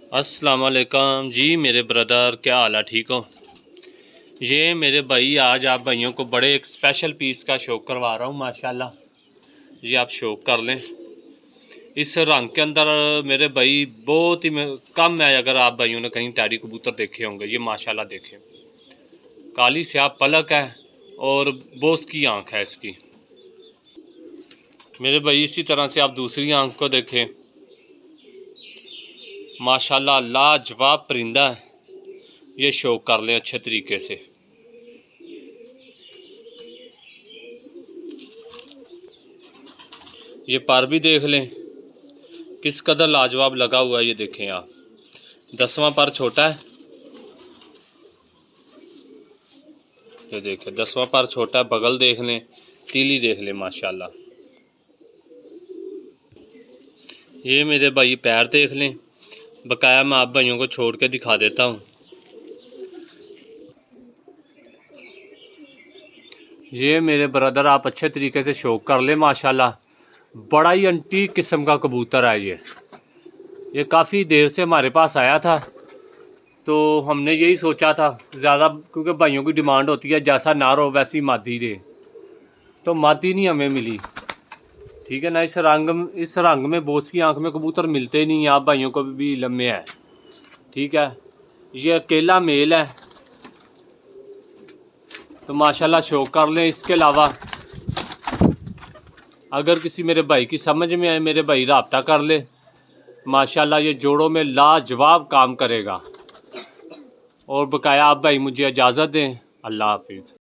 अस्सलाम वालेकुम जी मेरे ब्रदर, क्या हाल है? ठीक हो? ये मेरे भाई, आज आप भाइयों को बड़े एक स्पेशल पीस का शौक करवा रहा हूँ माशाल्लाह। ये आप शौक कर लें। इस रंग के अंदर मेरे भाई बहुत ही कम है, अगर आप भाइयों ने कहीं टैडी कबूतर देखे होंगे। ये माशाल्लाह देखें, काली स्याह पलक है और बोस की आँख है इसकी। मेरे भाई इसी तरह से आप दूसरी आँख को देखें, माशाल्लाह लाजवाब परिंदा है। ये शौक कर लें अच्छे तरीके से। ये पर भी देख लें किस कदर लाजवाब लगा हुआ है। ये देखें आप, 10वां पर छोटा है। ये देखें 10वां पर छोटा है। बगल देख लें, तीली देख लें माशाल्लाह। ये मेरे भाई पैर देख लें, बकाया मैं आप भाइयों को छोड़ के दिखा देता हूँ। ये मेरे ब्रदर आप अच्छे तरीके से शौक कर ले माशाल्लाह। बड़ा ही एंटीक किस्म का कबूतर है ये काफ़ी देर से हमारे पास आया था, तो हमने यही सोचा था ज़्यादा, क्योंकि भाइयों की डिमांड होती है जैसा नार हो वैसी मादी दे, तो मादी नहीं हमें मिली। ठीक है ना। इस रंग में बोस की आंख में कबूतर मिलते नहीं, आप भाइयों को भी लम्बे हैं। ठीक है। ये अकेला मेल है, तो माशाल्लाह शौक कर लें। इसके अलावा अगर किसी मेरे भाई की समझ में आए, मेरे भाई राब्ता कर ले। माशाल्लाह ये जोड़ों में लाजवाब काम करेगा। और बकाया आप भाई मुझे इजाज़त दें। अल्लाह हाफिज़।